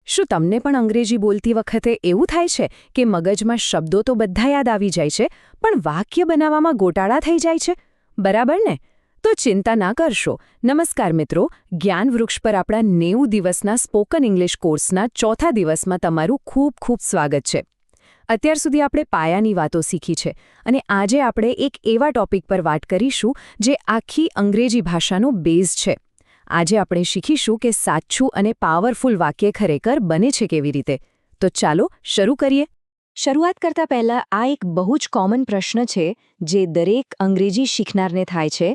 શું તમને પણ અંગ્રેજી બોલતી વખતે એવું થાય છે કે મગજમાં શબ્દો તો બધા યાદ આવી જાય છે પણ વાક્ય બનાવવામાં ગોટાળા થઈ જાય છે? બરાબર ને? તો ચિંતા ના કરશો. નમસ્કાર મિત્રો, જ્ઞાન વૃક્ષ પર આપણા 90 દિવસના સ્પોકન ઇંગ્લિશ કોર્સના ચોથા દિવસમાં તમારું ખૂબ ખૂબ સ્વાગત છે. અત્યાર સુધી આપણે પાયાની વાતો શીખી છે અને આજે આપણે એક એવા ટોપિક પર વાત કરીશું જે આખી અંગ્રેજી ભાષાનો બેઝ છે. આજે આપણે શીખીશું કે સાચું અને પાવરફુલ વાક્ય ખરેખર બને છે કેવી રીતે. તો ચાલો શરૂ કરીએ. શરૂઆત કરતા પહેલા આ એક બહુ જ કોમન પ્રશ્ન છે જે દરેક અંગ્રેજી શીખનારને થાય છે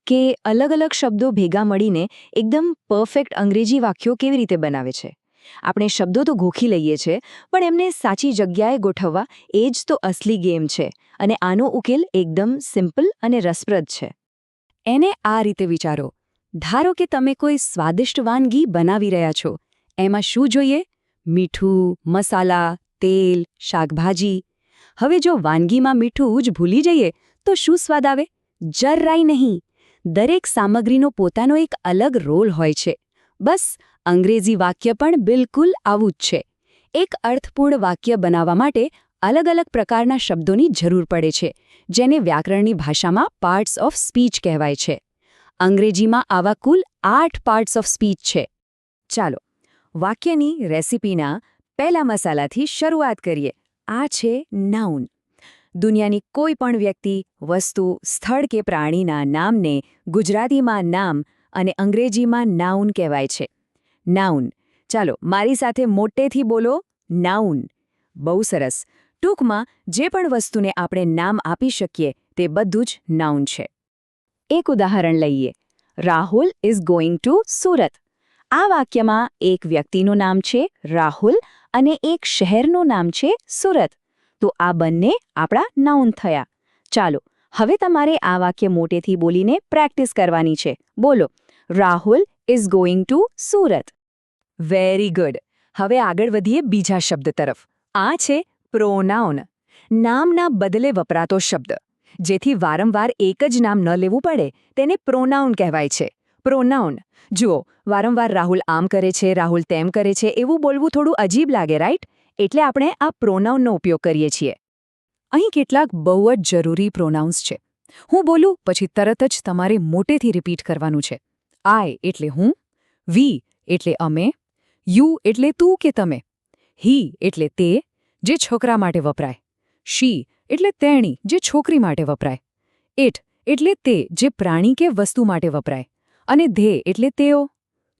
કે અલગ અલગ શબ્દો ભેગા મળીને એકદમ પરફેક્ટ અંગ્રેજી વાક્યો કેવી રીતે બનાવે છે. આપણે શબ્દો તો ગોખી લઈએ છીએ પણ એમને સાચી જગ્યાએ ગોઠવવા એ જ તો અસલી ગેમ છે અને આનો ઉકેલ એકદમ સિમ્પલ અને રસપ્રદ છે. એને આ રીતે વિચારો. ધારો કે તમે કોઈ સ્વાદિષ્ટ વાનગી બનાવી રહ્યા છો. એમાં શું જોઈએ? મીઠું, મસાલા, તેલ, શાકભાજી. હવે જો વાનગીમાં મીઠું જ ભૂલી જઈએ તો શું સ્વાદ આવે? જરાય નહીં. દરેક સામગ્રીનો પોતાનો એક અલગ રોલ હોય છે. બસ અંગ્રેજી વાક્ય પણ બિલકુલ આવું જ છે. એક અર્થપૂર્ણ વાક્ય બનાવવા માટે અલગ અલગ પ્રકારના શબ્દોની જરૂર પડે છે, જેને વ્યાકરણની ભાષામાં પાર્ટ્સ ઓફ સ્પીચ કહેવાય છે. અંગ્રેજીમાં આવા કુલ 8 પાર્ટ્સ ઓફ સ્પીચ છે. ચાલો વાક્યની રેસિપીના પહેલા મસાલાથી શરૂઆત કરીએ. આ છે નાઉન. દુનિયાની કોઈ પણ વ્યક્તિ, વસ્તુ, સ્થળ કે પ્રાણીના નામને ગુજરાતીમાં નામ અને અંગ્રેજીમાં નાઉન કહેવાય છે. નાઉન. ચાલો મારી સાથે મોટેથી બોલો, નાઉન. બહુ સરસ. ટૂંકમાં જે પણ વસ્તુને આપણે નામ આપી શકીએ તે બધું જ નાઉન છે. એક ઉદાહરણ લઈએ. Rahul is going to Surat. આ વાક્યમાં એક વ્યક્તિનું નામ છે રાહુલ અને એક શહેરનું નામ છે સુરત. તો આ બંને આપણા નાઉન થયા. ચાલો હવે તમારે આ વાક્ય મોટેથી બોલીને પ્રેક્ટિસ કરવાની છે. બોલો, Rahul is going to Surat. Very good. હવે આગળ વધીએ બીજા શબ્દ તરફ. આ છે પ્રોનાઉન. નામના બદલે વપરાતો શબ્દ. જેથી વારંવાર એક જ નામ ન લેવું પડે તેને પ્રોનાઉન કહેવાય છે. પ્રોનાઉન. જુઓ, વારંવાર રાહુલ આમ કરે છે, રાહુલ તેમ કરે છે એવું બોલવું થોડું અજીબ લાગે, રાઈટ? એટલે આપણે આ પ્રોનાઉનનો ઉપયોગ કરીએ છીએ. અહીં કેટલાક બહુ જ જરૂરી પ્રોનાઉન્સ છે. હું બોલું પછી તરત જ તમારે મોટેથી રિપીટ કરવાનું છે. આઈ એટલે હું, વી એટલે અમે, યુ એટલે તું કે તમે, હી એટલે તે, જે છોકરા માટે વપરાય, શી એટલે તેણી, જે છોકરી માટે વપરાય, ઇટ એટલે તે, જે પ્રાણી કે વસ્તુ માટે વપરાય, અને ધે એટલે તેઓ.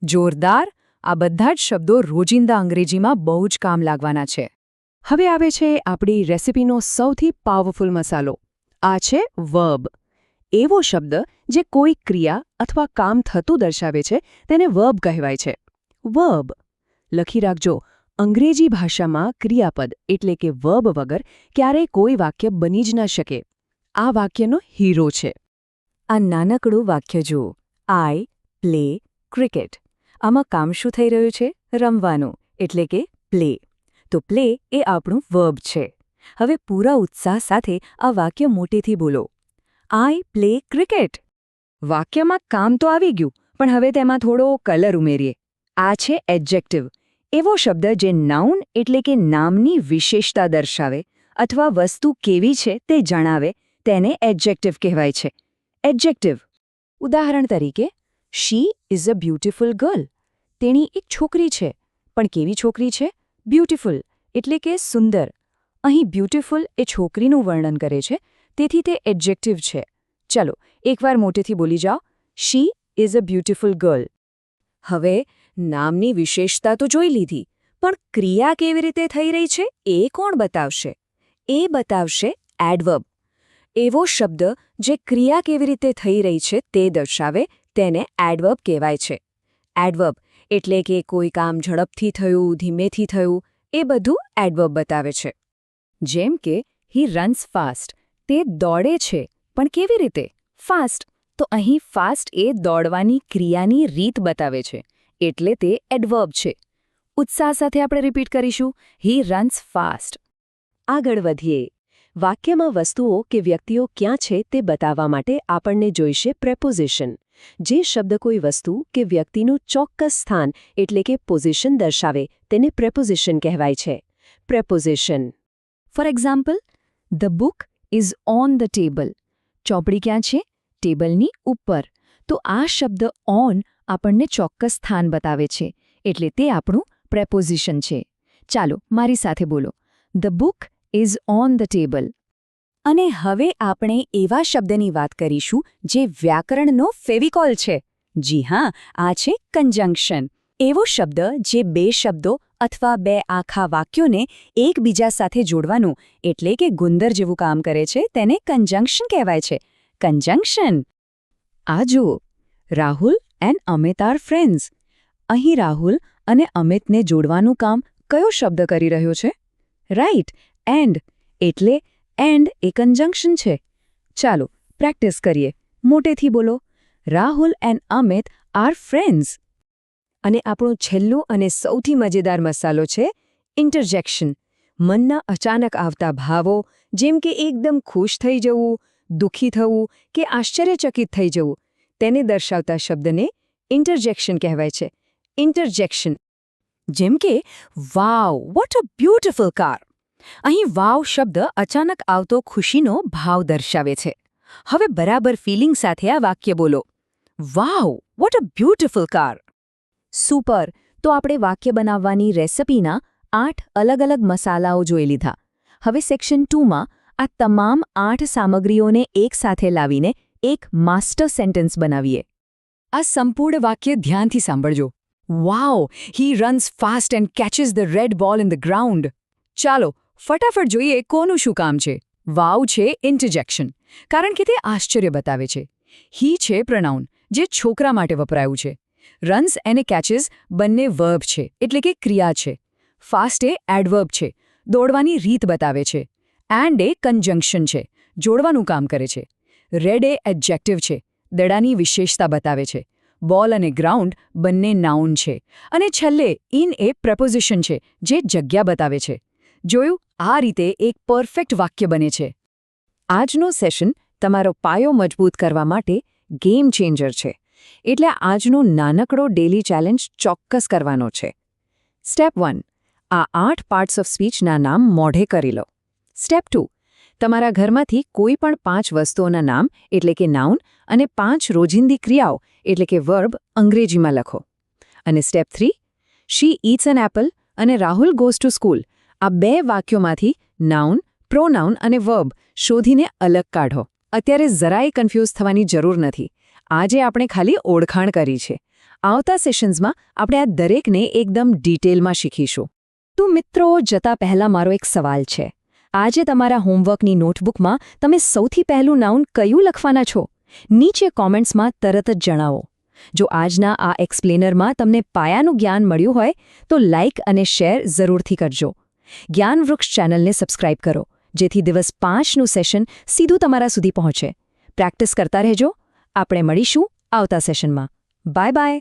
જોરદાર! આ બધા જ શબ્દો રોજિંદા અંગ્રેજીમાં બહુ જ કામ લાગવાના છે. હવે આવે છે આપણી રેસિપીનો સૌથી પાવરફુલ મસાલો. આ છે વર્બ. એવો શબ્દ જે કોઈ ક્રિયા અથવા કામ થતું દર્શાવે છે તેને વર્બ કહેવાય છે. વર્બ. લખી રાખજો. અંગ્રેજી ભાષામાં ક્રિયાપદ એટલે કે વર્બ વગર ક્યારેય કોઈ વાક્ય બની જ ન શકે. આ વાક્યનો હીરો છે. આ નાનકડું વાક્ય જુઓ. I play cricket. આમાં કામ શું થઈ રહ્યું છે? રમવાનું, એટલે કે પ્લે. તો પ્લે એ આપણું વર્બ છે. હવે પૂરા ઉત્સાહ સાથે આ વાક્ય મોટેથી બોલો. I play cricket. વાક્યમાં કામ તો આવી ગયું, પણ હવે તેમાં થોડો કલર ઉમેરીએ. આ છે એડજેક્ટિવ. એવો શબ્દ જે નાઉન એટલે કે નામની વિશેષતા દર્શાવે અથવા વસ્તુ કેવી છે તે જણાવે તેને એડજેક્ટિવ કહેવાય છે. એડજેક્ટિવ. ઉદાહરણ તરીકે, she is a beautiful girl. તેણી એક છોકરી છે. પણ કેવી છોકરી છે? બ્યુટીફુલ એટલે કે સુંદર. અહીં બ્યુટીફુલ એ છોકરીનું વર્ણન કરે છે, તેથી તે એડજેક્ટિવ છે. ચલો એકવાર મોટેથી બોલી જાઓ. She is a beautiful girl. હવે નામની વિશેષતા તો જોઈ લીધી, પણ ક્રિયા કેવી રીતે થઈ રહી છે એ કોણ બતાવશે? એ બતાવશે એડવર્બ. એવો શબ્દ જે ક્રિયા કેવી રીતે થઈ રહી છે તે દર્શાવે તેને એડવર્બ કહેવાય છે. એડવર્બ એટલે કે કોઈ કામ ઝડપથી થયું, ધીમેથી થયું, એ બધું એડવર્બ બતાવે છે. જેમ કે હી રન્સ ફાસ્ટ. તે દોડે છે, પણ કેવી રીતે? ફાસ્ટ. તો અહીં ફાસ્ટ એ દોડવાની ક્રિયાની રીત બતાવે છે, એટલે તે એડવર્બ છે. ઉત્સાહ સાથે આપણે રિપીટ કરીશું. હી રન્સ ફાસ્ટ. આગળ વધીએ. વાક્યમાં વસ્તુઓ કે વ્યક્તિઓ ક્યાં છે તે બતાવવા માટે આપણને જોઈશે પ્રેપોઝિશન. જે શબ્દ કોઈ વસ્તુ કે વ્યક્તિનું ચોક્કસ સ્થાન એટલે કે પોઝિશન દર્શાવે તેને પ્રેપોઝિશન કહેવાય છે. Preposition. For example, the book is on the table. ચોપડી ક્યાં છે? ટેબલની ઉપર. તો આ શબ્દ ઓન આપણને ચોક્કસ સ્થાન બતાવે છે, એટલે તે આપણું પ્રેપોઝિશન છે. ચાલો મારી સાથે બોલો, the book is on the table. અને હવે આપણે એવા શબ્દની વાત કરીશું જે વ્યાકરણનો ફેવિકોલ છે. જી હા, આ છે કંજંક્શન. એવો શબ્દ જે બે શબ્દો અથવા બે આખા વાક્યોને એકબીજા સાથે જોડવાનું એટલે કે ગુંદર જેવું કામ કરે છે તેને કંજંક્શન કહેવાય છે. કંજંક્શન. આ જુઓ, Rahul and Amit are friends. અહીં રાહુલ અને અમિતને જોડવાનું કામ કયો શબ્દ કરી રહ્યો છે? Right, and. એટલે એન્ડ એ કંજંક્શન છે. ચાલો પ્રેક્ટિસ કરીએ. મોટેથી બોલો, Rahul and Amit are friends. અને આપણું છેલ્લું અને સૌથી મજેદાર મસાલો છે ઇન્ટરજેક્શન. મનના અચાનક આવતા ભાવો, જેમ કે એકદમ ખુશ થઈ જવું, દુઃખી થવું કે આશ્ચર્યચકિત થઈ જવું, તેને દર્શાવતા શબ્દને ઇન્ટરજેક્શન કહેવાય છે. ઇન્ટરજેક્શન. જેમ કે વાવ, વોટ અ બ્યુટીફુલ કાર. અહીં વાવ શબ્દ અચાનક આવતો ખુશીનો ભાવ દર્શાવે છે. હવે બરાબર ફિલિંગ સાથે આ વાક્ય બોલો, wow, what a beautiful car. Super. તો આપણે વાક્ય બનાવવાની રેસિપીના 8 અલગ અલગ મસાલાઓ જોઈ લીધા. હવે સેક્શન 2માં આ તમામ 8 સામગ્રીઓને એકસાથે લાવીને એક માસ્ટર સેન્ટેન્સ બનાવીએ. આ સંપૂર્ણ વાક્ય ધ્યાનથી સાંભળજો. Wow, he runs fast and catches the red ball in the ground. ચાલો ફટાફટ જોઈએ કોનું શું કામ છે. વાવ છે ઇન્ટરજેક્શન, કારણ કે તે આશ્ચર્ય બતાવે છે. હી છે પ્રનાઉન, જે છોકરા માટે વપરાયું છે. રન્સ અને કેચેસ બંને વર્બ છે, એટલે કે ક્રિયા છે. ફાસ્ટ એ એડવર્બ છે, દોડવાની રીત બતાવે છે. એન્ડ એ કંજંક્શન છે, જોડવાનું કામ કરે છે. રેડ એ એડજેક્ટિવ છે, દડાની વિશેષતા બતાવે છે. બોલ અને ગ્રાઉન્ડ બંને નાઉન છે. અને છેલ્લે ઇન એ પ્રેપોઝિશન છે, જે જગ્યા બતાવે છે. જોયું, આ રીતે એક પરફેક્ટ વાક્ય બને છે. આજનો સેશન તમારો પાયો મજબૂત કરવા માટે ગેમ ચેન્જર છે. એટલે આજનો નાનકડો ડેલી ચેલેન્જ ચોક્કસ કરવાનો છે. સ્ટેપ 1, આ 8 પાર્ટ્સ ઓફ સ્પીચના નામ મોઢે કરી લો. સ્ટેપ 2, તમારા ઘરમાંથી કોઈ પણ 5 વસ્તુઓના નામ એટલે કે નાઉન અને 5 રોજિંદી ક્રિયાઓ એટલે કે વર્બ અંગ્રેજીમાં લખો. અને step 3, she eats an apple અને રાહુલ ગોઝ ટુ સ્કૂલ. આ 2 વાક્યોમાંથી નાઉન, પ્રોનાઉન અને વર્બ શોધીને અલગ કાઢો. અત્યારે જરાય કન્ફ્યુઝ થવાની જરૂર નથી. આજે આપણે ખાલી ઓળખાણ કરી છે. આવતા સેશન્સમાં આપણે આ દરેકને એકદમ ડિટેલમાં શીખીશું. તો મિત્રો, જતા પહેલા મારો એક સવાલ છે. આજે તમારા હોમવર્કની નોટબુકમાં તમે સૌથી પહેલું નાઉન કયું લખવાના છો? નીચે કોમેન્ટ્સમાં તરત જ જણાવો. જો આજના આ એક્સપ્લેનરમાં તમને પાયાનું જ્ઞાન મળ્યું હોય તો લાઇક અને શેર જરૂરથી કરજો. જ્ઞાનવૃક્ષ ચેનલને સબસ્ક્રાઇબ કરો, જેથી દિવસ 5નું સેશન સીધું તમારા સુધી પહોંચે. પ્રેક્ટિસ કરતા રહેજો. આપણે મળીશું આવતા સેશનમાં. Bye bye.